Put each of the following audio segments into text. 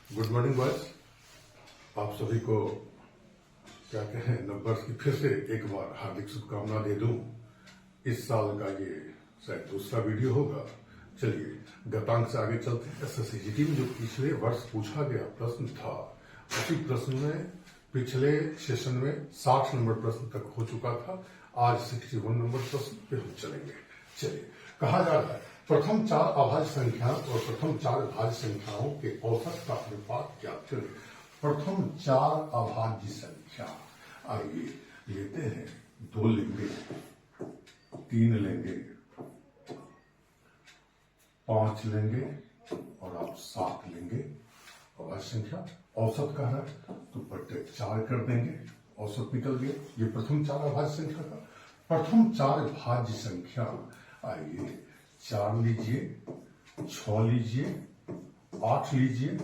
Good morning boys. आप सभी को क्या कहें नंबर्स की फिर से एक बार हार्दिक शुभकामना दे दूं। इस साल का ये शायद दूसरा वीडियो होगा। चलिए गतांक से आगे चलते हैं। एसएससीजीटी में जो पिछले वर्ष पूछा गया प्रश्न था उसी प्रश्न में पिछले सेशन में 60 नंबर प्रश्न तक हो चुका था। आज 61 नंबर प्रश्न पे हम चलेंगे। चलिए कहा जा रहा है प्रथम चार अभाज्य संख्या और प्रथम चार भाज्य संख्याओं के औसत का अनुपात क्या करें। प्रथम चार अभाज्य संख्या, आइए लेते हैं 2 लेंगे, 3 लेंगे, 5 लेंगे और आप 7 लेंगे। अभाज्य संख्या औसत का है तो बटे 4 कर देंगे, औसत निकल गया। ये प्रथम चार अभाज्य संख्या का। प्रथम चार भाज्य संख्या, आइए 4 लीजिए, 6 लीजिए, 8 लीजिए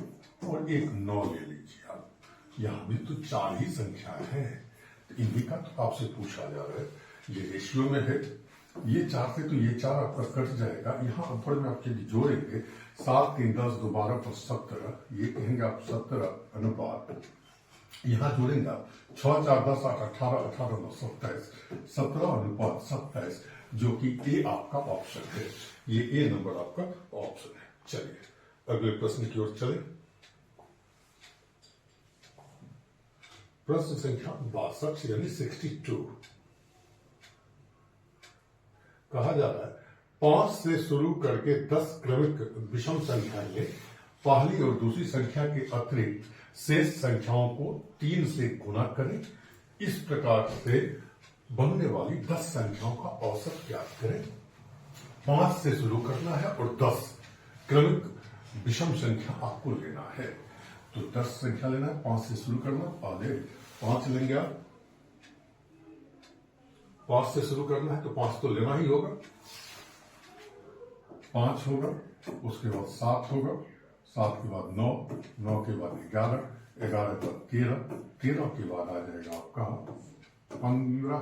और एक 9 ले लीजिए। आप यहां भी तो 4 ही संख्या है तो इन्हीं का तो आपसे पूछा जा रहा है। ये रेशियो में है, ये 4 से तो ये 4 आपका कट जाएगा। यहाँ ऊपर में आपके जोड़ेंगे 7 3 10 2 12 पर 17, ये कहेंगे आप 17 अनुपात। यहां जोड़ेंगे आप 6 4 10 8 18 18 9 27, 17 अनुपात 27, जो कि ए आपका ऑप्शन है। ये ए नंबर आपका ऑप्शन है। चलिए अगले प्रश्न की ओर चले। प्रश्न संख्या 62 यानी 62। कहा जा रहा है 5 से शुरू करके 10 क्रमिक विषम संख्याएं ले, पहली और दूसरी संख्या के अतिरिक्त शेष संख्याओं को 3 से गुना करें। इस प्रकार से बनने वाली 10 संख्याओं का औसत ज्ञात करें। 5 से शुरू करना है और 10 क्रमिक विषम संख्या आपको लेना है। तो 10 संख्या लेना है, 5 से शुरू करना। पहले 5 लेंगे आप, 5 से शुरू करना है तो 5 तो लेना ही होगा। 5 होगा, उसके बाद 7 होगा, 7 के बाद 9, 9 के बाद 11, 11 के बाद 13, 13 के बाद आ जाएगा आपका 15,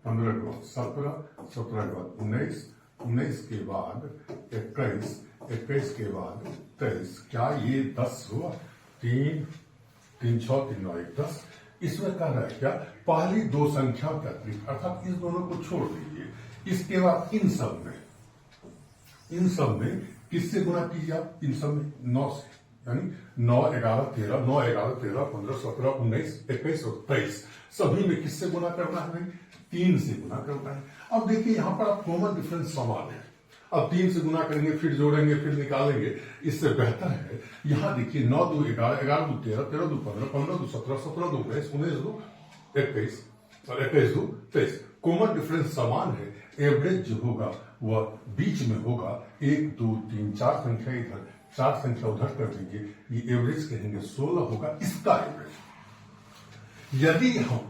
15 के बाद 17, 17 के बाद 19, 19 के बाद 21, 21 के बाद 23। क्या ये 10 हुआ? 3 3 6 3 9 1 10। इसमें कह रहा है क्या पहली 2 संख्या के अतिरिक्त, अर्थात इस दोनों को छोड़ दीजिए। इसके बाद इन सब में किससे गुना कीजिए आप? इन सब में 9 से, यानी 9 11 13, 9 11 13 15 17 19 21 और 23, सभी में किससे गुना करना है भाई? 3 से गुना करना है। अब देखिए यहां पर आप कॉमन डिफरेंस समान है। अब 3 से गुना करेंगे, फिर जोड़ेंगे, फिर निकालेंगे। इससे बेहतर है यहां देखिए 9 2 11, 11 2 13, 13 2 15, 15 2 17, 17 2 19, 19 2 21 और 21 2 23। कॉमन डिफरेंस समान है। एवरेज जो होगा वह बीच में होगा। 1 2 3 4 संख्या इधर, 4 संख्या उधर कर दीजिए। ये एवरेज कहेंगे 16 होगा इसका एवरेज। यदि हम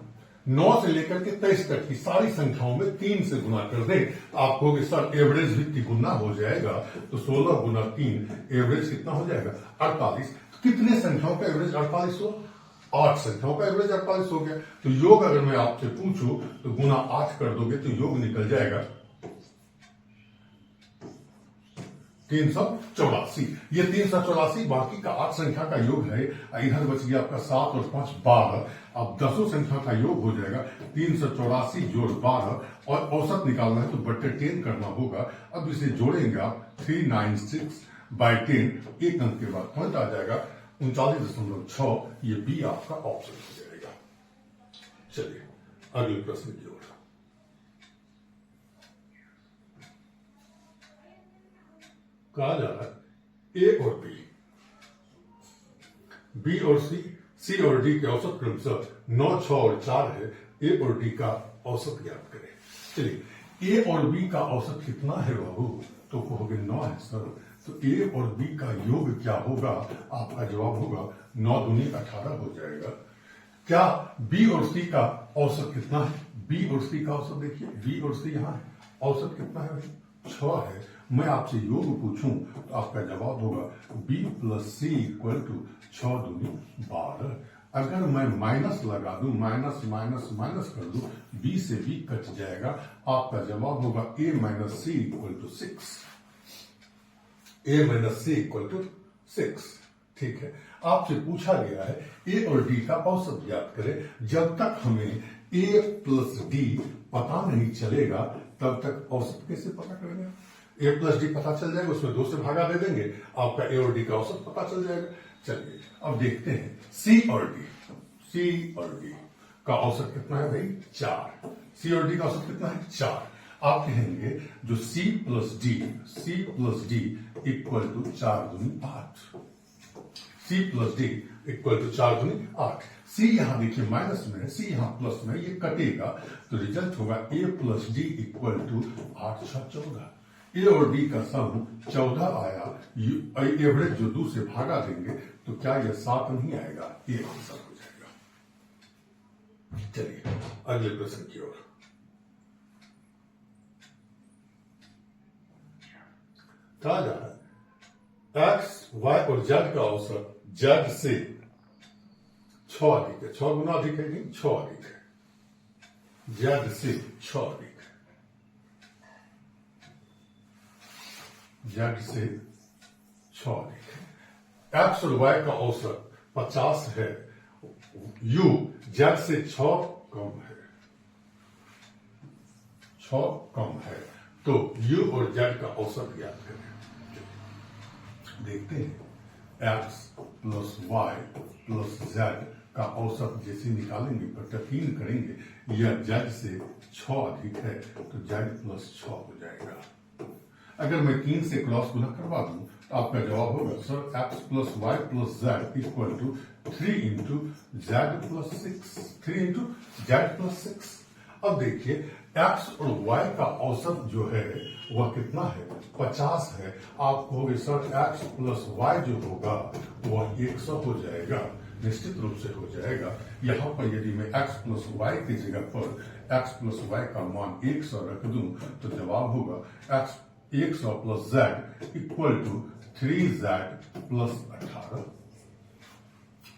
9 से लेकर के 23 तक की सारी संख्याओं में 3 से गुना कर दें तो आप कहोगे सर एवरेज भी तिगुना हो जाएगा। तो 16 गुना 3 एवरेज कितना हो जाएगा? 48। कितने संख्याओं का एवरेज 48 हो? 8 संख्याओं का एवरेज 48 हो गया। तो योग अगर मैं आपसे पूछूं तो गुना 8 कर दोगे तो योग निकल जाएगा 384। ये 384 बाकी का 8 संख्या का योग है। इधर बच गया आपका 7 और 5 12। अब 10 संख्या का योग हो जाएगा 384 जोड़ 12 और औसत निकालना है तो बटे 10 करना होगा। अब इसे जोड़ेंगे आप 396/10, एक अंक के बाद पॉइंट आ जाएगा 39.6। ये बी आपका ऑप्शन हो जाएगा। चलिए अगले प्रश्न की ओर। कहा जा रहा है ए और बी और सी और डी के औसत क्रमशः 9 6 और 4 है। ए और डी का औसत ज्ञात करें। चलिए ए और बी का औसत कितना है बाबू? तो कहोगे 9 है सर। तो ए और बी का योग क्या होगा? आपका जवाब होगा 9 दूनी 18 हो जाएगा। क्या बी और सी का औसत कितना है? बी और सी का औसत देखिए, बी और सी यहां है। औसत कितना है भाई? 6 है। मैं आपसे योग पूछूं तो आपका जवाब होगा b + c = 6 दूनी 12। अगर मैं माइनस लगा दूं, माइनस माइनस माइनस कर दूं, b से b कट जाएगा। आपका जवाब होगा a - c = 6। a - c = 6। ठीक है, आपसे पूछा गया है ए और डी का औसत ज्ञात करें। जब तक हमें ए प्लस डी पता नहीं चलेगा तब तक औसत कैसे पता करेंगे? ए प्लस डी पता चल जाएगा, उसमें 2 से भागा दे देंगे, आपका ए और डी का औसत पता चल जाएगा। चलिए अब देखते हैं सी और डी का औसत कितना है भाई? 4। सी और डी का औसत कितना है? 4। आप कहेंगे जो C plus D equal to 4 दूनी 8। C plus D equal to 4 दूनी 8। सी यहां देखिए माइनस में है, सी यहां प्लस में, ये कटेगा तो रिजल्ट होगा ए प्लस डी इक्वल टू 8 6 14। ए और डी का सम 14 आया, एवरेज जो 2 से भागा देंगे तो क्या यह 7 नहीं आएगा? ये आंसर हो जाएगा। चलिए अगले प्रश्न की ओर। कहा जा रहा है एक्स वाई और जेड का औसत जेड से 6 अधिक है। 6 गुना अधिक है नहीं, 6 अधिक है। जेड से 6 अधिक है, जेड से 6 अधिक है। एक्स और वाई का औसत 50 है, यू जेड से 6 कम है, 6 कम है, तो यू और जेड का औसत ज्ञात करें। देखते हैं x plus y plus z का औसत जैसे निकालेंगे बटा 3 करेंगे, यह जेड से 6 अधिक है तो जेड प्लस 6 हो जाएगा। अगर मैं 3 से क्रॉस गुना करवा दूं तो आपका जवाब होगा sir x plus y plus z equal to 3 into z plus 6, 3 into z plus 6। अब देखिए एक्स और वाई का औसत जो है वह कितना है? 50 है। आप कहोगे सर एक्स प्लस वाई जो होगा वह 100 हो जाएगा, निश्चित रूप से हो जाएगा। यहां पर यदि मैं एक्स प्लस वाई की जगह पर एक्स प्लस वाई का मान 100 रख दूं तो जवाब होगा x 100 plus z equal to 3z plus 18।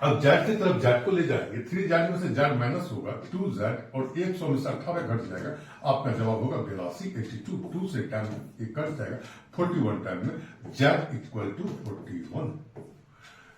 अब जेड की तरफ जेड को ले जाएंगे, 3 जेड में से जेड माइनस होगा 2 जेड और 100 में से 18 घट जाएगा, आपका जवाब होगा 82, 82। 2 से 10 कट जाएगा, 41 टाइम में जेड इक्वल टू 41।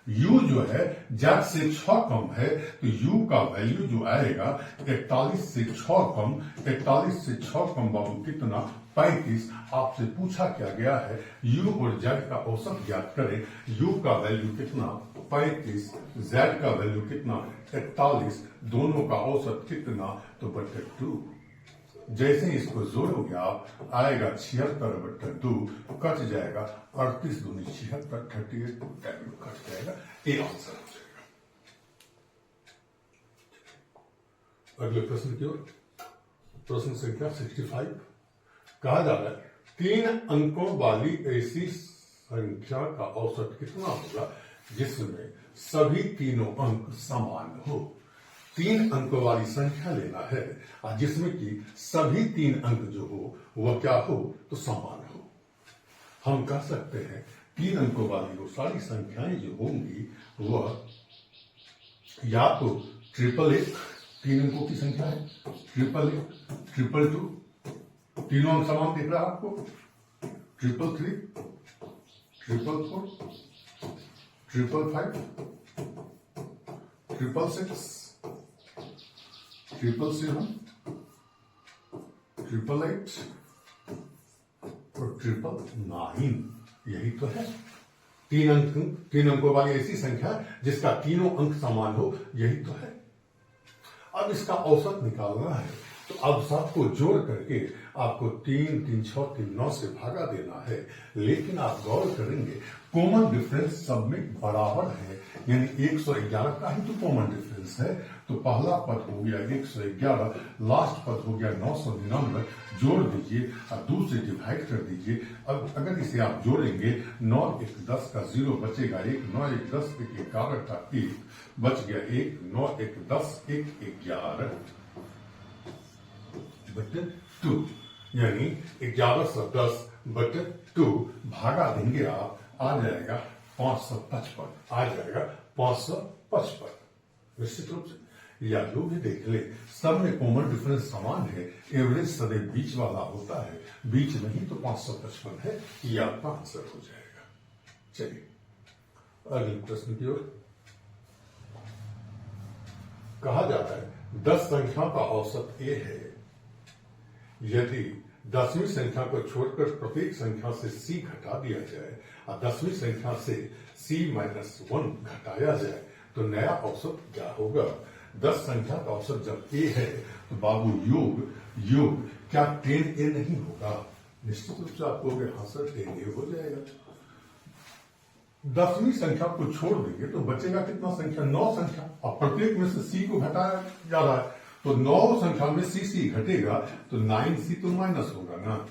यू जो है जेड से 6 कम है तो यू का वैल्यू जो आएगा 41 से 6 कम, 41 से 6 कम बाबू कितना? 35। आपसे पूछा क्या गया है यू और जेड का औसत ज्ञात करें। यू का वैल्यू कितना? 35। जेड का वैल्यू कितना? 41। दोनों का औसत कितना? तो बटे 2। जैसे इसको जोड़ोगे आप आएगा 76 बटे 2, कट जाएगा 38 दूनी 76, 38 टाइम कट जाएगा, ये आंसर हो जाएगा। अगले प्रश्न की ओर। प्रश्न संख्या 65 कहा जा रहा है 3 अंकों वाली ऐसी संख्या का औसत कितना होगा जिसमें सभी तीनों अंक समान हो। 3 अंकों वाली संख्या लेना है और जिसमें कि सभी 3 अंक जो हो वह क्या हो? तो समान हो। हम कह सकते हैं 3 अंकों वाली वो सारी संख्याएं जो होंगी वह या तो 888 3 अंकों की संख्या है, 888, 222, तीनों अंक समान दिख रहा है आपको, 333, 444, 555, 666, 777, 888 और 999। यही तो है 3 अंकों वाली ऐसी संख्या जिसका तीनों अंक समान हो, यही तो है। अब इसका औसत निकालना है तो अब सबको जोड़ करके आपको 3, 3, 6, 3, 9 से भागा देना है। लेकिन आप गौर करेंगे कॉमन डिफरेंस सब में बराबर है, यानी 111 का ही तो कॉमन डिफरेंस है। तो पहला पद हो गया 111, लास्ट पद हो गया 999, जोड़ दीजिए और 2 से डिवाइड कर दीजिए। अब अगर इसे आप जोड़ेंगे 9 1 10 का 0 बचेगा 1, 9 1 10 1 11 का 1 बच गया 1, 9 1 10 1 11 बटे 2, यानी 1110 बटे 2 भागा देंगे आप, आ जाएगा 555, आ जाएगा 555। निश्चित रूप से या जो भी देख ले सब में कॉमन डिफरेंस समान है, एवरेज सदैव बीच वाला होता है, बीच नहीं तो 555 है, ये आपका आंसर हो जाएगा। चलिए अगले प्रश्न की ओर। कहा जाता है 10 संख्या का औसत ए है। यदि 10वीं संख्या को छोड़कर प्रत्येक संख्या से c घटा दिया जाए और 10वीं संख्या से c-1 घटाया जाए तो नया औसत क्या होगा? 10 संख्या का औसत जब a है तो बाबू योग क्या 10a नहीं होगा? निश्चित रूप से आपको हाँ सर 10a हो जाएगा। 10वीं संख्या को छोड़ देंगे तो बचेगा कितना संख्या? 9 संख्या, और प्रत्येक में से c को घटाया जा रहा है तो 9 संख्या में c घटेगा तो 9c तो माइनस होगा ना,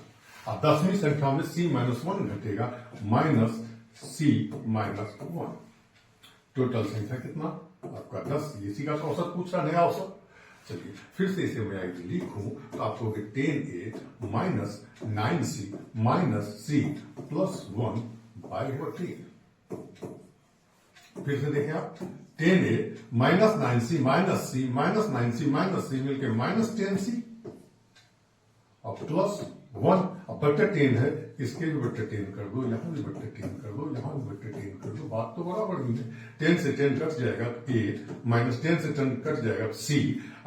और 10वीं संख्या में c-1 घटेगा -c-1। टोटल संख्या कितना आपका 10। इसी का तो औसत पूछ रहा, नया औसत। चलिए फिर से इसे मैं लिखूं तो आपको 10a minus 9c minus c plus 1 by 10। फिर से देखें आप, 10a minus 9c minus c minus 9c minus c मिलकर माइनस 10c और प्लस 1 अब बट्टे 10 है, इसके भी बट्टे 10 कर दो, यहां भी बट्टे 10 कर दो, यहां भी बट्टे 10 कर दो, बात तो बराबर नहीं है। 10 से 10 कट जाएगा a माइनस 10 से 10 कट जाएगा c,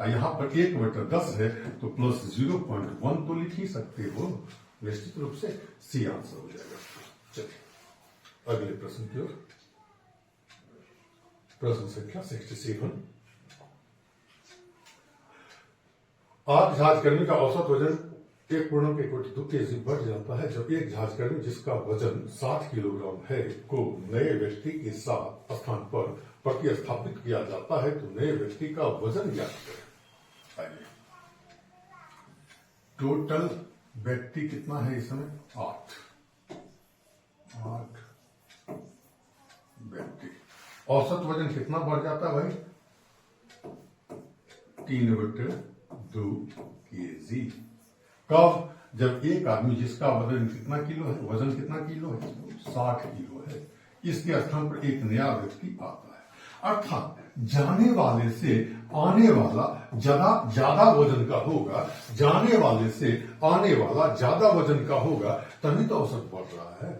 और यहां पर 1/10 है तो प्लस 0.1 तो लिख ही सकते हो। निश्चित रूप से c आंसर हो जाएगा। चलिए अगले प्रश्न की ओर। प्रश्न संख्या 67। आठ जहाजकर्मी का औसत वजन 1.1/2 kg बढ़ जाता है जब एक जहाजकर्मी जिसका वजन 60 किलोग्राम है को नए व्यक्ति के साथ स्थान पर प्रतिस्थापित किया जाता है तो नए व्यक्ति का वजन ज्ञात करें। आइए, टोटल व्यक्ति कितना है इस समय? 8 व्यक्ति। औसत वजन कितना बढ़ जाता है भाई? 3/2 kg। कब? जब एक आदमी जिसका वजन कितना किलो है, वजन कितना किलो है? 60 किलो है, इसके स्थान पर एक नया व्यक्ति आता है। अर्थात जाने वाले से आने वाला ज्यादा वजन का होगा, जाने वाले से आने वाला ज्यादा वजन का होगा, तभी तो औसत बढ़ रहा है।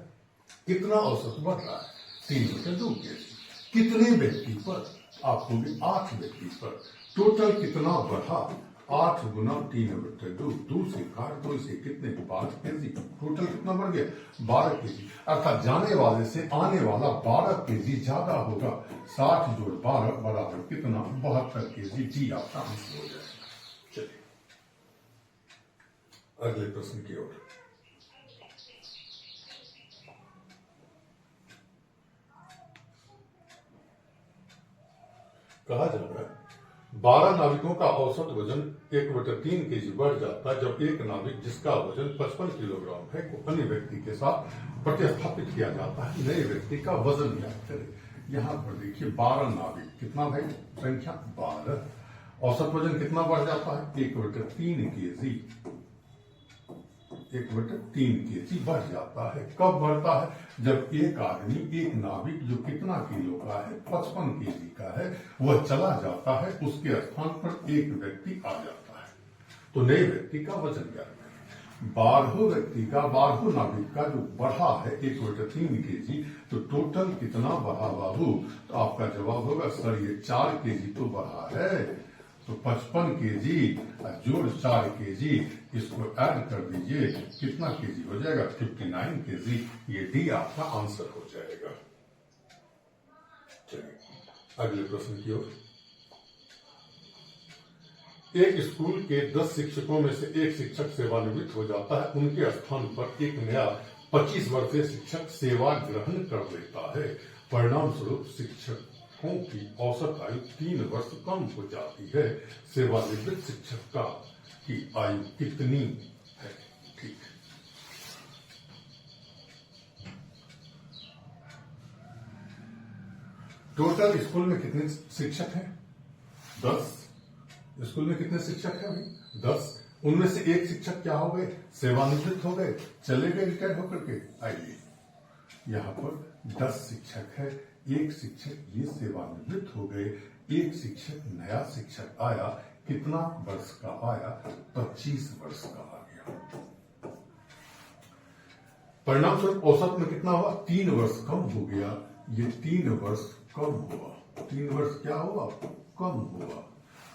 कितना औसत बढ़ रहा है? 3/2 kg। कितने व्यक्ति पर? आपको भी 8 व्यक्ति पर। टोटल कितना बढ़ा? 8 गुना 3/2, 2 से काट दो, इसे कितने? 12 kg। टोटल कितना बढ़ गया? 12 kg। अर्थात जाने वाले से आने वाला 12 kg ज्यादा होगा। 60 जोड़ 12 बराबर कितना? 72 kg। डी आपका आंसर हो जाएगा। चलिए अगले प्रश्न की ओर। कहा जा रहा है 12 नाविकों का औसत वजन 1/3 kg बढ़ जाता है जब एक नाविक जिसका वजन 55 किलोग्राम है को अन्य व्यक्ति के साथ प्रतिस्थापित किया जाता है। नए व्यक्ति का वजन ज्ञात करें। यहाँ पर देखिए 12 नाविक, कितना भाई संख्या? 12। औसत वजन कितना बढ़ जाता है? 1/3 kg। 1/3 kg बढ़ जाता है। कब बढ़ता है? जब एक आदमी, एक नाविक जो कितना किलो का है? 55 kg का है, वह चला जाता है, उसके स्थान पर एक व्यक्ति आ जाता है तो नए व्यक्ति का वजन क्या है? 12 व्यक्ति का, 12 नाविक का जो बढ़ा है 1/3 kg, तो टोटल कितना बढ़ा बाबू? तो आपका जवाब होगा सर ये 4 kg तो बढ़ा है, तो 55 kg जोड़ 4 kg, इसको ऐड कर दीजिए, कितना केजी हो जाएगा? 59 kg। ये डी आपका आंसर हो जाएगा। चलिए अगले प्रश्न की ओर। एक स्कूल के 10 शिक्षकों में से एक शिक्षक सेवानिवृत्त हो जाता है, उनके स्थान पर एक नया 25 वर्षीय शिक्षक सेवा ग्रहण कर लेता है। परिणाम स्वरूप शिक्षकों की औसत आयु 3 वर्ष कम हो जाती है। सेवानिवृत्त शिक्षक की आयु कितनी है? ठीक। टोटल स्कूल में कितने शिक्षक हैं? 10। स्कूल में कितने शिक्षक हैं भाई? 10। उनमें से एक शिक्षक क्या हो गए? सेवानिवृत्त हो गए, चले गए रिटायर होकर के। आइए, यहाँ पर 10 शिक्षक है, एक शिक्षक ये सेवानिवृत्त हो गए, एक शिक्षक नया शिक्षक आया, कितना वर्ष का आया? 25 वर्ष का आ गया। परिणाम स्वरूप औसत में कितना हुआ? 3 वर्ष कम हो गया। ये 3 वर्ष कम हुआ। 3 वर्ष क्या हुआ? कम हुआ।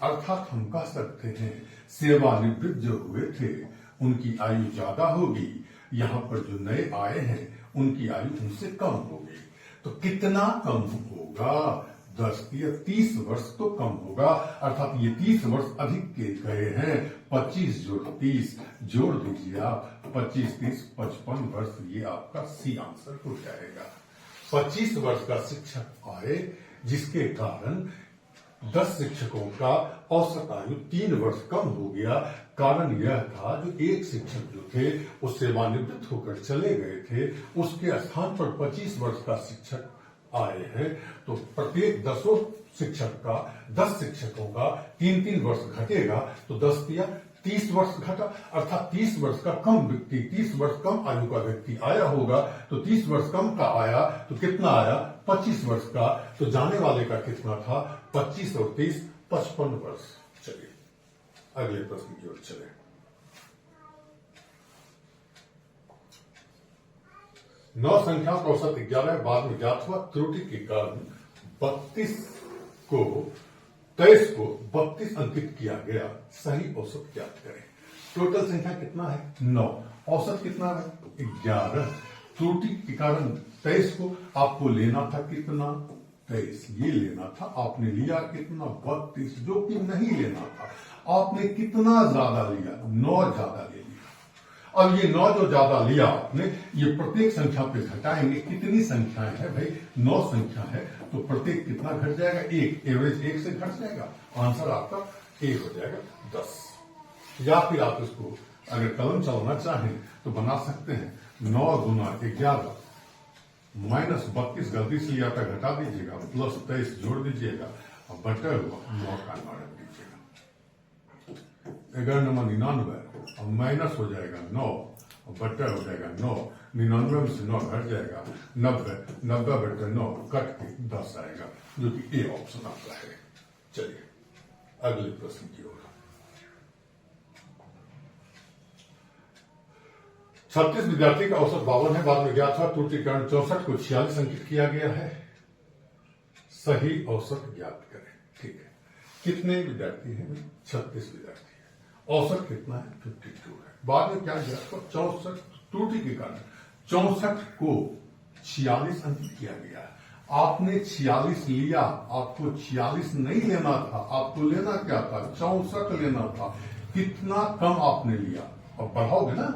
अर्थात हम कह सकते हैं सेवानिवृत्त जो हुए थे उनकी आयु ज्यादा होगी, यहाँ पर जो नए आए हैं उनकी आयु उनसे कम होगी। तो कितना कम होगा? 10 या 30 वर्ष तो कम होगा। अर्थात ये 30 वर्ष अधिक के गए हैं। 25 जोड़ 30 जोड़ दीजिए आप, 25 30 55 वर्ष, ये आपका सी आंसर हो जाएगा। 25 वर्ष का शिक्षक आए जिसके कारण 10 शिक्षकों का औसत आयु 3 वर्ष कम हो गया। कारण यह था जो एक शिक्षक जो थे वो सेवानिवृत्त होकर चले गए थे, उसके स्थान पर 25 वर्ष का शिक्षक आए हैं। तो प्रत्येक 10 शिक्षक का 10 शिक्षकों का 3-3 वर्ष घटेगा, तो 10 या 30 वर्ष घटा। अर्थात 30 वर्ष का कम व्यक्ति, 30 वर्ष कम आयु का व्यक्ति आया होगा। तो 30 वर्ष कम का आया तो कितना आया? 25 वर्ष का। तो जाने वाले का कितना था? 25 और 30 55 वर्ष। चलिए अगले प्रश्न की ओर चले। नौ संख्याओं का औसत 11 बाद में ज्ञात हुआ, त्रुटि के कारण 32 को 23 को 32 अंकित किया गया, सही औसत ज्ञात करें। टोटल संख्या कितना है? 9। औसत कितना है? 11। त्रुटि के कारण 23 को आपको लेना था कितना? 23 ये लेना था, आपने लिया कितना? 32, जो कि नहीं लेना था। आपने कितना ज्यादा लिया? 9 ज्यादा ले लिया। अब ये 9 जो ज्यादा लिया आपने, ये प्रत्येक संख्या पे घटाएंगे। कितनी संख्याएं है भाई? 9 संख्या है, तो प्रत्येक कितना घट जाएगा? 1। एवरेज 1 से घट जाएगा। आंसर आपका 1 हो जाएगा 10। या फिर आप इसको अगर कलम चलाना चाहें तो बना सकते हैं 9 गुना 11 माइनस 32, गलती से लिया था घटा दीजिएगा, प्लस 23 जोड़ दीजिएगा और बटा हुआ 9 का मान रख दीजिएगा। 11 नंबर 99 और माइनस हो जाएगा 9 और बटा हो जाएगा 9। 99 में से 9 घट जाएगा 90, 90 बटे 9 कट के 10 आएगा, जो कि ए ऑप्शन आता है। चलिए अगले प्रश्न की ओर। 36 विद्यार्थी का औसत 52 है, बाद में ज्ञात हुआ त्रुटि के कारण 64 को 46 अंकित किया गया है, सही औसत ज्ञात करें। ठीक है, कितने विद्यार्थी हैं? 36 विद्यार्थी है। औसत कितना है? 52 है। बाद में क्या ज्ञात हुआ? 64 त्रुटि के कारण 64 को 46 अंकित किया गया है। आपने 46 लिया, आपको 46 नहीं लेना था, आपको लेना क्या था? 64 लेना था। कितना कम आपने लिया? और बढ़ाओगे ना,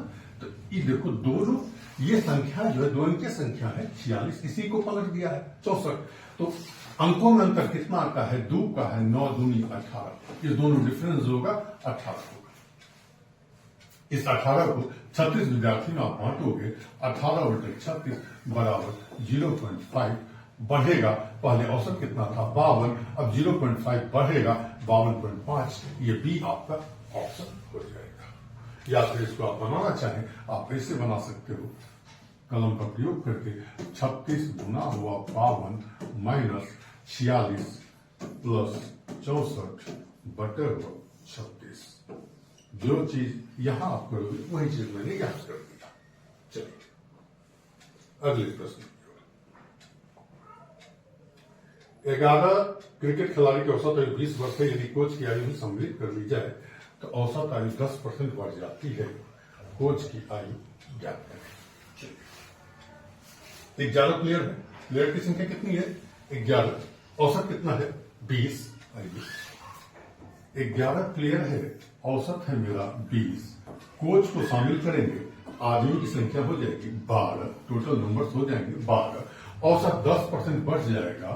तो ये देखो दोनों ये संख्या जो है, दो अंकीय संख्या है 46, इसी को पलट दिया है 64। तो अंकों में अंतर कितना आता है? 2 का है। 9 दूनी 18, ये दोनों डिफरेंस होगा 18 होगा। इस 18 को 36 विद्यार्थी में आप बांटोगे, 18 बटे 36 बराबर 0.5 बढ़ेगा। पहले औसत कितना था? 52, अब 0.5 बढ़ेगा 52.5। ये बी आपका ऑप्शन हो जाएगा। या फिर इसको आप बनाना चाहें, आप ऐसे बना सकते हो कलम का प्रयोग करके। 36 गुना हुआ 52 माइनस 46 प्लस 64 बटे हुआ 36। जो चीज यहां आप करोगे वही चीज मैंने याद कर दिया। चलिए अगले प्रश्न। 11 क्रिकेट खिलाड़ी की औसत आयु 20 वर्ष है। यदि कोच की आयु सम्मिलित कर ली जाए तो औसत आयु 10% बढ़ जाती है। कोच की आयु ज्ञात करें। 11 प्लेयर है, प्लेयर की संख्या कितनी है? 11। औसत कितना है? 20। 11 प्लेयर है, औसत है मेरा 20। कोच को शामिल करेंगे, आदमी की संख्या हो जाएगी 12, टोटल नंबर्स हो जाएंगे 12। औसत 10% बढ़ जाएगा।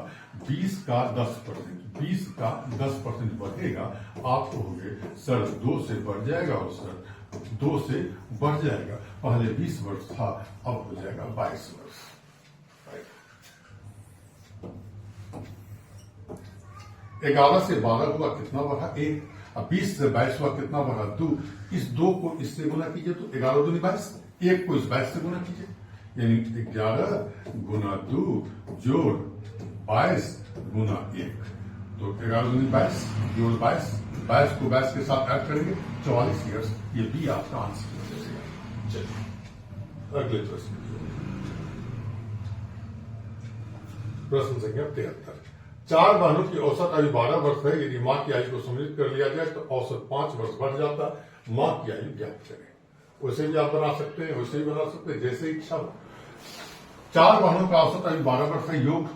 20 का 10%, 20 का 10% बढ़ेगा। आप कहोगे सर 2 से बढ़ जाएगा, और सर 2 से बढ़ जाएगा। पहले 20 वर्ष था, अब हो जाएगा 22 वर्ष। 11 से 12 हुआ, कितना बढ़ा? 1। अब 20 से 22 हुआ, कितना बढ़ा? 2। इस 2 को इससे गुना कीजिए तो 11 दूनी 22। 1 को इस 22 से गुना कीजिए, यानी 11 गुना 2 जोड़ 22 गुना 1, तो 11 दूनी 22 जोड़ 22, 22 को 22 के साथ ऐड करेंगे 44 ईयर्स। ये भी आपका आंसर हो जाएगा। चलिए अगले प्रश्न। प्रश्न संख्या 73। 4 बहनों की औसत आयु 12 वर्ष है। यदि मां की आयु को सम्मिलित कर लिया जाए तो औसत 5 वर्ष बढ़ जाता है। मां की आयु ज्ञात करें। वैसे भी आप बना सकते हैं, वैसे भी बना सकते हैं, जैसे इच्छा हो। 4 बहनों का औसत आयु 12 वर्ष है। योग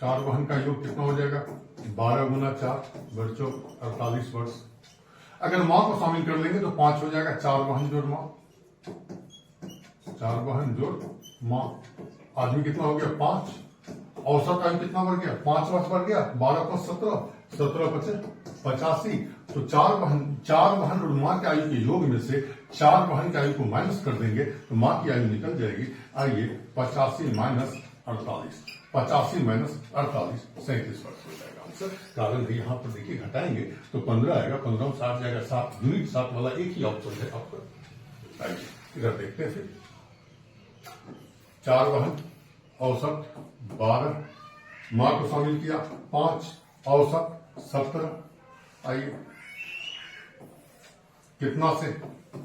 4 बहन का योग कितना हो जाएगा? 12 गुना 4 बच्चों 48 वर्ष। अगर मां को शामिल कर लेंगे तो 5 हो जाएगा। 4 बहन जोड़ मां, 4 बहन जोड़ मां, आदमी कितना हो गया? 5। औसत आयु कितना बढ़ गया? 5 वर्ष बढ़ गया। 12 को 17, 17 25 85। तो 4 बहन और मां की आयु के योग में से 4 बहन की आयु को माइनस कर देंगे तो मां की आयु निकल जाएगी। आइए 85 माइनस 48, 85 माइनस 48 37 वर्ष हो जाएगा आंसर। कारण भी यहाँ पर देखिए घटाएंगे तो 15 आएगा। 15 में 7 जाएगा 7, यूनिट 7 वाला एक ही ऑप्शन है आपका। आइए इधर देखते हैं फिर। 4 बहन, औसत 12, मां को शामिल किया 5, औसत 17। आइए कितना से?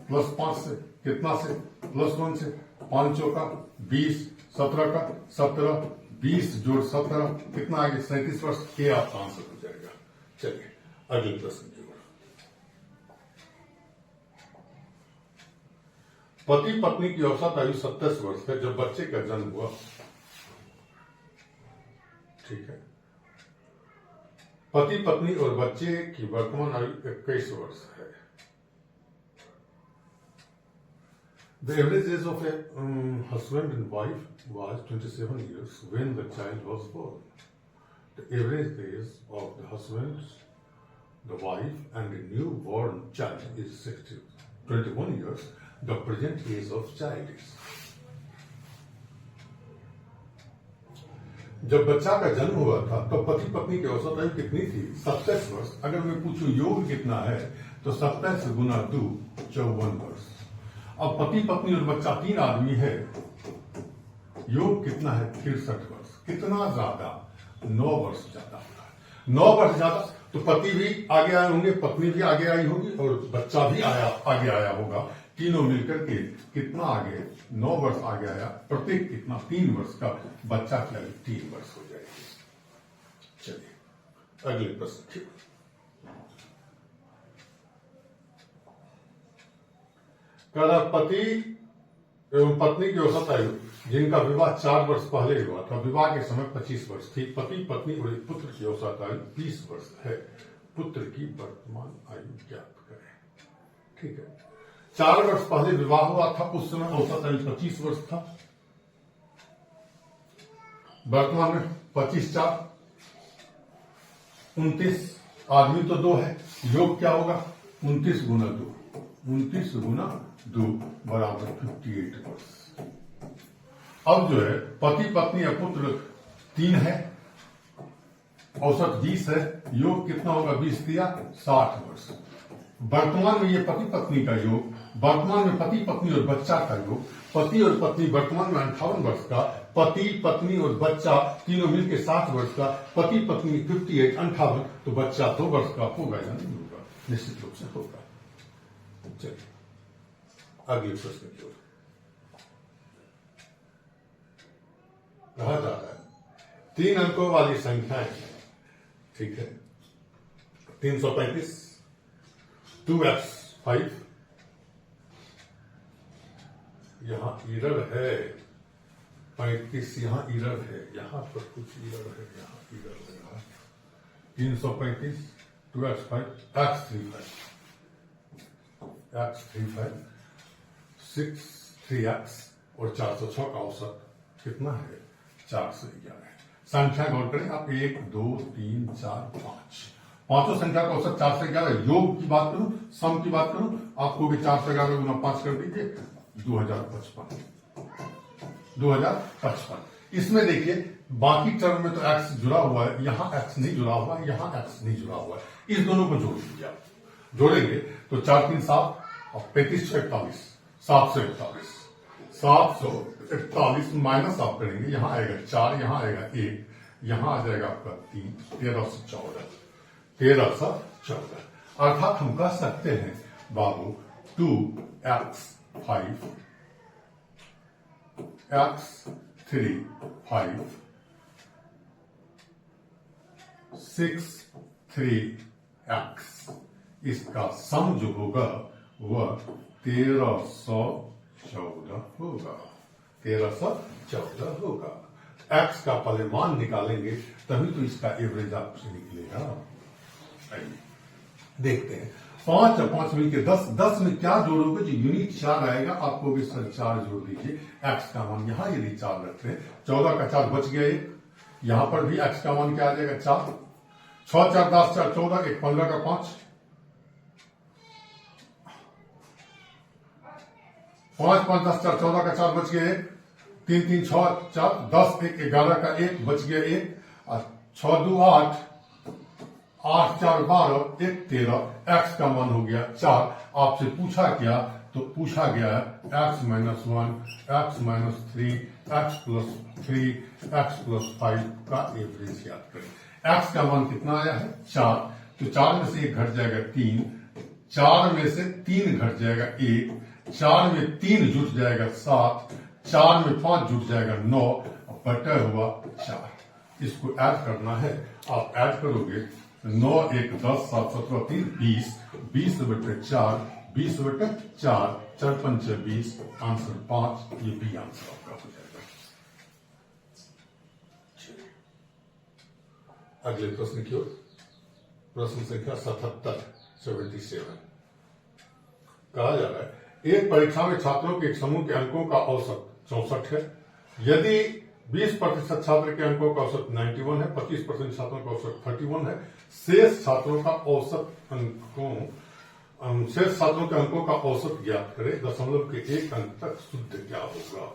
प्लस 5 से। कितना से? प्लस 1 से। 5 चौका 20, 17 का 17, 20 जोड़ 17 कितना आ गया? 37 वर्ष। ये आपका आंसर हो जाएगा। चलिए अगले प्रश्न की ओर। पति पत्नी की औसत आयु 27 वर्ष है जब बच्चे का जन्म हुआ। ठीक है। पति पत्नी और बच्चे की वर्तमान आयु 21 वर्ष है। The average age of a husband and wife was 27 years when the child was born. The average age of the husband, the wife, and the newborn child is 21 years. The present age of child is. जब बच्चा का जन्म हुआ था तो पति पत्नी की औसत आयु कितनी थी? 27 वर्ष। अगर मैं पूछूं योग कितना है तो 27 गुना 2 54 वर्ष। अब पति पत्नी और बच्चा 3 आदमी है, योग कितना है? 63 वर्ष। कितना ज्यादा? 9 वर्ष ज्यादा होगा। 9 वर्ष ज्यादा तो पति भी आगे आए होंगे, पत्नी भी आगे आई होगी और बच्चा भी आगे आया होगा। तीनों मिलकर के कितना आगे? 9 वर्ष आगे आया। प्रत्येक कितना? 3 वर्ष का। बच्चा की आयु 3 वर्ष हो जाएगी। चलिए अगले प्रश्न। पति एवं पत्नी की औसत आयु जिनका विवाह 4 वर्ष पहले हुआ था, विवाह के समय 25 वर्ष थी। पति पत्नी और एक पुत्र की औसत आयु 20 वर्ष है। पुत्र की वर्तमान आयु ज्ञात करें। ठीक है। 4 वर्ष पहले विवाह हुआ था, उस समय औसत आयु 25 वर्ष था। वर्तमान में 25 4 29। आदमी तो 2 है। योग क्या होगा? 29 गुना 2, 29 गुना 2 बराबर 58 वर्ष। अब जो है पति पत्नी या पुत्र 3 है, औसत 20 है। योग कितना होगा? 20 दिया 60 वर्ष। वर्तमान में ये पति पत्नी का योग, वर्तमान में पति पत्नी और बच्चा का योग, पति और पत्नी वर्तमान में 58 वर्ष का, पति पत्नी और बच्चा तीनों मिलकर 60 वर्ष का, पति पत्नी 58 58, तो बच्चा 2 वर्ष का होगा या नहीं होगा? निश्चित रूप से होगा। चलिए अगले प्रश्न की ओर। कहा जा रहा है 3 अंकों वाली संख्याएं, ठीक है, 335, 2x5, यहां इरर है 35, यहां इरर है, यहां पर कुछ इरर है, यहां इरर है। 335, 2x5, x35, x35, 6 3x और 406 का औसत कितना है? 411। संख्या गौर करें आप, 1 2 3 4 5, पांचों संख्या का औसत 411। योग की बात करूं, सम की बात करूं, आपको भी 411 गुना 5 कर दीजिए, 2055। 2055। इसमें देखिए बाकी टर्म में तो x जुड़ा हुआ है, यहां x नहीं जुड़ा हुआ है, यहां x नहीं जुड़ा हुआ है। इस दोनों को जोड़ दीजिए। आप जोड़ेंगे तो 4 3 7 और 35 41, 741, 741 माइनस आप करेंगे, यहां आएगा 4, यहां आएगा 1, यहां आ जाएगा आपका 3, 1314, 1314। अर्थात हम कह सकते हैं बाबू 2x5, 3 5 6 3 x इसका सम जो होगा वह 1314 होगा। 1314 होगा। x का पहले मान निकालेंगे तभी तो इसका एवरेज आपसे निकलेगा। देखते हैं 5 और 5 मिलकर 10, 10 में क्या जोड़ोगे जो यूनिट 4 आएगा आपको भी सर 4 जोड़ दीजिए। x का मान यहां यदि 4 रखते हैं 14 का 4 बच गया एक, यहां पर भी x का मान क्या आ जाएगा 4, 6 4 10 4 14 एक 15 का 5, 5 5 10 4 14 का 4 बच गया एक, 3 3 6 4 10 1 11 का 1 बच गया एक, और 6 2 8 8 4 12 1 13, x का मान हो गया 4। आपसे पूछा क्या, तो पूछा गया है x minus 1 x minus 3 x plus 3 x plus 5 का एवरेज याद करें। x का मान कितना आया है 4, तो 4 में से 1 घट जाएगा 3, 4 में से 3 घट जाएगा 1, 4 में 3 जुट जाएगा 7, 4 में 5 जुट जाएगा 9, बटा हुआ 4। इसको ऐड करना है, आप ऐड करोगे 9 1 10 7 17 3 20, 20 बटे 4 20 बटे 4 4 5 20, आंसर 5। ये भी आंसर आपका हो जाएगा। अगले प्रश्न की ओर, प्रश्न संख्या 77 कहा जा रहा है एक परीक्षा में छात्रों के एक समूह के अंकों का औसत 64 है। यदि 20% छात्र के अंकों का औसत 91 है, 25% छात्रों का औसत 31 है, शेष छात्रों के अंकों का औसत ज्ञात करें। दशमलव के 1 अंक तक शुद्ध क्या होगा।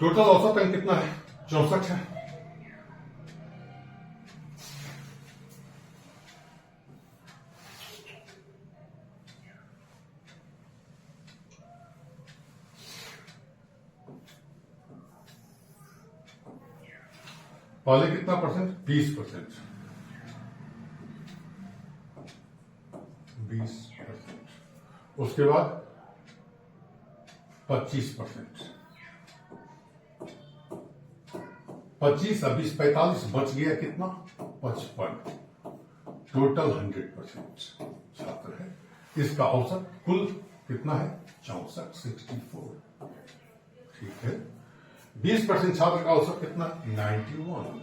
टोटल औसत अंक कितना है 64 है। पहले कितना परसेंट 20%, 20%, उसके बाद 25%, 25 और 20 45 बच गया कितना 55, टोटल 100% छात्र है। इसका औसत कुल कितना है 64। ठीक है। 20% छात्र का औसत कितना 91,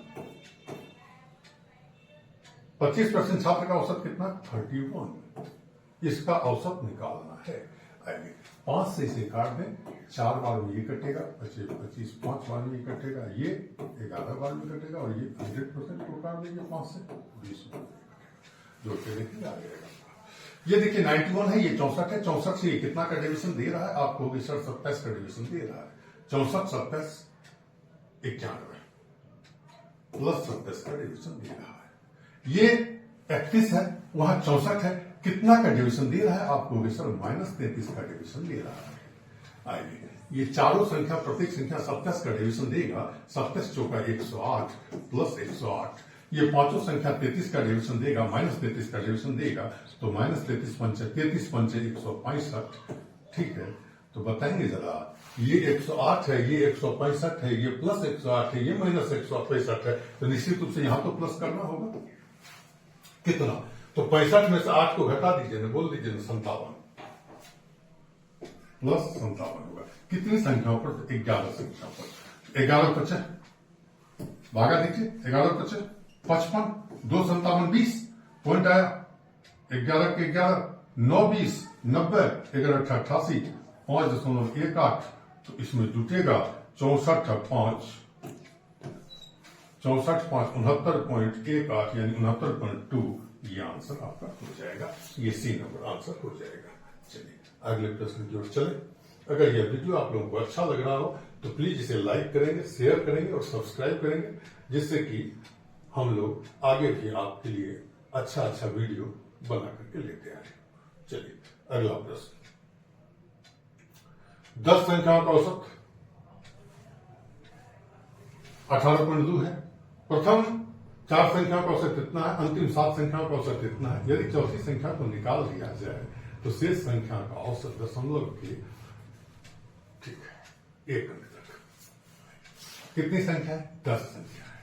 25% छात्र का औसत कितना 31। इसका औसत निकालना है। आइए 5 से इसे काट दें, 4 बार में ये कटेगा 25, 5 बार में ये कटेगा, ये 11 बार में कटेगा, और ये 100% को काट देंगे 5 से 20 बार में जोड़ के देखेंगे आ जाएगा। ये देखिए 91 है, ये 64 है। 64 से ये कितना का डिविजन दे रहा है आपको, सर 27 का डिविजन दे रहा है। 64 27 91 प्लस 27 का डिविजन दे रहा है। ये 31 है, वहां 64 है, कितना का डिविजन दे रहा है आपको, सर -33 का डिविजन दे रहा है। आइए ये चारों संख्या, प्रत्येक संख्या 27 का डिविजन देगा। 27 चौका 108 प्लस 108, ये पांचों संख्या 33 का डिविजन देगा, -33 का डिविजन देगा, तो -33 पंचे 33 पंचे 165। ठीक है, तो बताएंगे जरा, ये 108 है, ये 165 है, ये प्लस 108 है, ये माइनस 165 है, तो निश्चित रूप से यहां तो प्लस करना होगा। कितना, तो 65 में से 8 को घटा दीजिए ना, बोल दीजिए ना 57 प्लस 57 होगा। कितनी संख्याओं पर, 11 संख्याओं पर। 11 55 भागा दीजिए, 11 55 55, 2 57 20 पॉइंट आया। 11 के 11 9 20 90, 11 88 5.18, तो इसमें जुटेगा 64 5 69.18 यानी 69.2। ये आंसर आपका हो जाएगा, ये सी नंबर आंसर हो जाएगा। चलिए अगले प्रश्न की ओर चले। अगर यह वीडियो आप लोगों को अच्छा लग रहा हो तो प्लीज इसे लाइक करेंगे, शेयर करेंगे और सब्सक्राइब करेंगे, जिससे कि हम लोग आगे भी आपके लिए अच्छा अच्छा वीडियो बना करके लेते आए। चलिए अगला प्रश्न, 10 संख्याओं का औसत 18.2 है। प्रथम 4 संख्याओं का औसत कितना है, अंतिम 7 संख्याओं का औसत कितना है। यदि चौथी संख्या को निकाल दिया जाए तो शेष संख्या का औसत दशमलव के ठीक है 1 अंक तक। कितनी संख्या है? 10 संख्या है।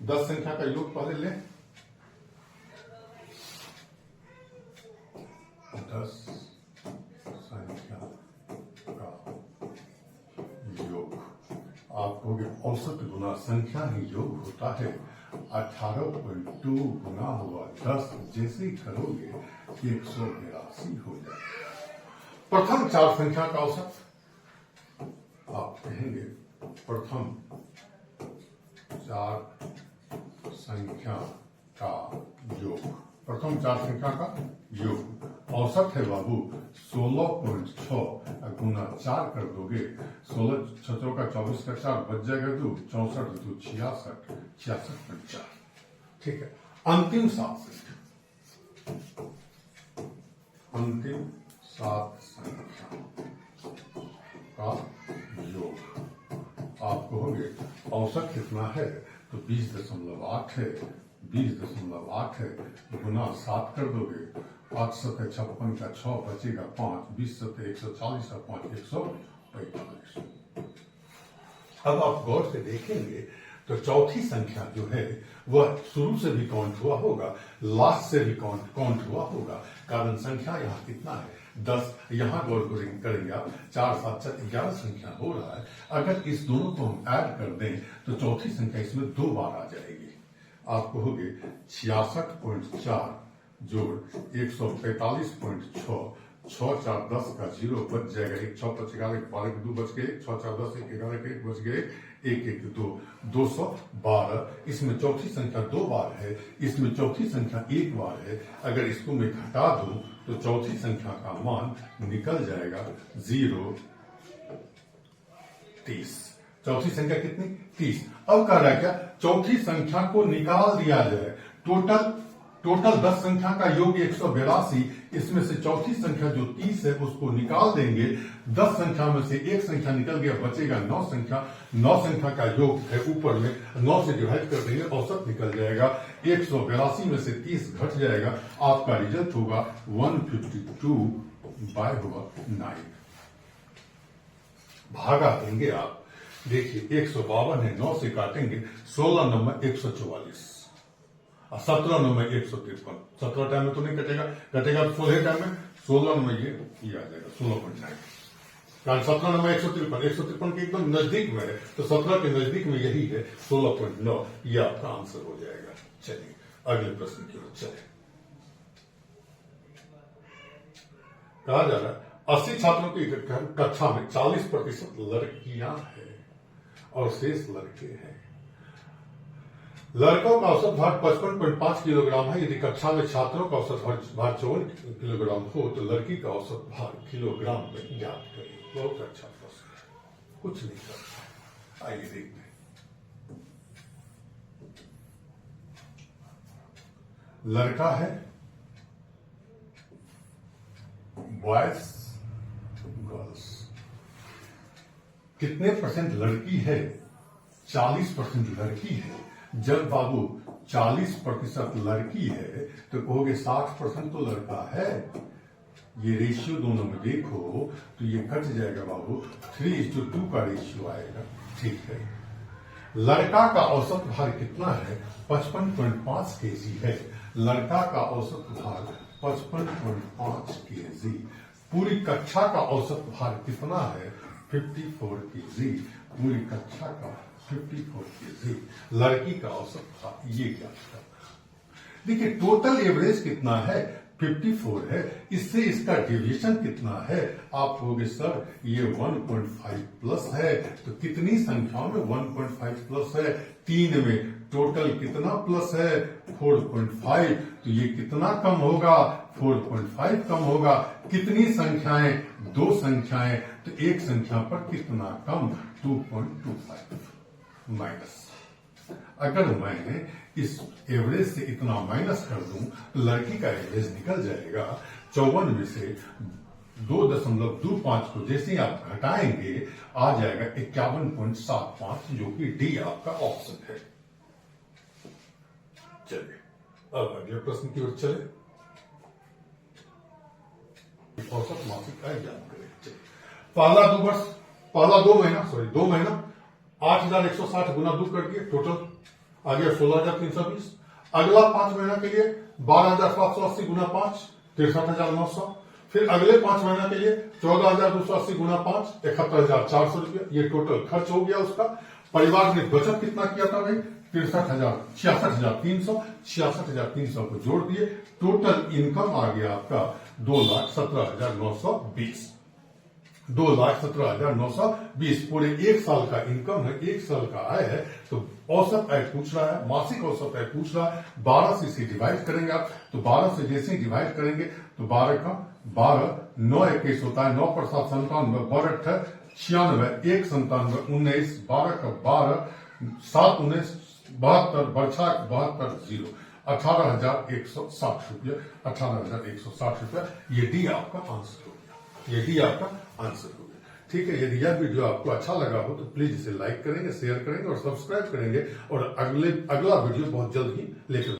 10 संख्या का योग पहले लें। 10 संख्या का योग आप कहोगे औसत गुना संख्या ही योग होता है। 18.2 गुना हुआ 10 जैसे ही करोगे 182 हो जाएगा। प्रथम 4 संख्या का औसत आप कहेंगे प्रथम 4 संख्या का योग। प्रथम 4 संख्या का योग औसत है बाबू 16.6 गुना 4 कर दोगे 16 छत्रों का 24 का 4 बच जाएगा 2 64 2 66 66.4। ठीक है। अंतिम 7 संख्या अंतिम 7 संख्या का योग आप कहोगे औसत कितना है? तो 20.8 है। 20.8 है गुना 7 कर दोगे 8 सत 56 का 6 बचेगा 5 20 सत 140 का 5 145। अब आप गौर से देखेंगे तो चौथी संख्या जो है वह शुरू से भी काउंट हुआ होगा, लास्ट से भी काउंट हुआ होगा। कारण संख्या यहाँ कितना है? 10। यहाँ गौर करेंगे आप 4 7 4 11 संख्या हो रहा है। अगर इस दोनों को हम ऐड कर दें तो चौथी संख्या इसमें 2 बार आ जाएगी। आप कहोगे 66.4 जोड़ 145.6 6 4 10 का 0 बच जाएगा 1 6 5 11 12 2 बच गए 6 4 10 1 11 1 बच गए 1 1 2 212। इसमें चौथी संख्या 2 बार है, इसमें चौथी संख्या 1 बार है। अगर इसको मैं घटा दूं तो चौथी संख्या का मान निकल जाएगा 0 30। चौथी संख्या कितनी? 30। अब कह रहा है क्या चौथी संख्या को निकाल दिया जाए। टोटल 10 संख्या का योग 182। इसमें से चौथी संख्या जो 30 है उसको निकाल देंगे। 10 संख्या में से एक संख्या निकल गया, बचेगा 9 संख्या। 9 संख्या का योग है ऊपर में, 9 से डिवाइड कर देंगे, औसत निकल जाएगा। 182 में से 30 घट जाएगा, आपका रिजल्ट होगा 152/9। भागा देंगे आप। देखिए 152 है, 9 से काटेंगे 16 नंबर 144 और 17 नंबर 153। 17 टाइम में तो नहीं कटेगा, कटेगा तो 16 टाइम में। 16 नंबर ये आ जाएगा 16.9। कारण 17 नंबर 153 के एकदम नजदीक में है, तो 17 के नजदीक में यही है 16.9। ये आपका आंसर हो जाएगा। चलिए अगले प्रश्न की ओर चले। कहा जा रहा है 80 छात्रों की कक्षा में 40% लड़कियां हैं और शेष लड़के हैं। लड़कों का औसत भार 55.5 किलोग्राम है। यदि कक्षा में छात्रों का औसत भार 54 किलोग्राम हो तो लड़की का औसत भार किलोग्राम में ज्ञात करें। बहुत अच्छा प्रश्न है, कुछ नहीं करता। आइए देखते हैं। लड़का है, बॉयज गर्ल्स। कितने परसेंट लड़की है? 40% लड़की है। जब बाबू 40% लड़की है तो कहोगे 60% तो लड़का है। ये रेशियो दोनों में देखो तो ये कट जाएगा बाबू, 3:2 का रेशियो आएगा। ठीक है। लड़का का औसत भार कितना है? 55.5 kg है। लड़का का औसत भार 55.5 kg। पूरी कक्षा का औसत भार कितना है? 54 kg। पूरी कक्षा का 54 kg। लड़की का औसत भार ये क्या है? देखिए टोटल एवरेज कितना है? 54 है। इससे इसका डेविएशन कितना है? आप कहोगे सर ये 1.5 प्लस है। तो कितनी संख्याओं में 1.5 प्लस है? 3 में। टोटल कितना प्लस है? 4.5। तो ये कितना कम होगा? 4.5 कम होगा। कितनी संख्याएं? 2 संख्याएं। तो एक संख्या पर कितना कम? 2.25 माइनस। अगर मैं इस एवरेज से इतना माइनस कर दूं तो लड़की का एवरेज निकल जाएगा। 54 में से 2.25 को जैसे ही आप घटाएंगे आ जाएगा 51.75, जो कि डी आपका ऑप्शन है। चलिए अब अगले प्रश्न की ओर चले। औसत मासिक आय ज्ञात करें। पहला 2 महीना 8,160 गुना 2 कर दिए, टोटल आ गया 16,320। अगला 5 महीना के लिए 12,780 गुना 5 63,900। फिर अगले 5 महीना के लिए 14,280 गुना 5 71,400 रुपया। ये टोटल खर्च हो गया उसका। परिवार ने बचत कितना किया था भाई? 66,300 को जोड़ दिए, टोटल इनकम आ गया आपका 2,17,920। 2,17,920 पूरे एक साल का इनकम है, एक साल का आय है। तो औसत आय पूछ रहा है, मासिक औसत आय पूछ रहा है। 12 से इसे डिवाइड करेंगे आप, तो 12 से जैसे ही डिवाइड करेंगे तो 12 का 12 9 21 होता है, 9 पर 7 97, 12 8 96, 1 97 19, 12 का 12 7 19 72 बरछा 72 0 18,160 रुपया। 18,160 रुपया ये डी आपका आंसर हो गया, ये डी आपका आंसर हो गया। ठीक है, यदि यह वीडियो आपको अच्छा लगा हो तो प्लीज इसे लाइक करेंगे, शेयर करेंगे और सब्सक्राइब करेंगे, और अगला वीडियो बहुत जल्द ही लेकर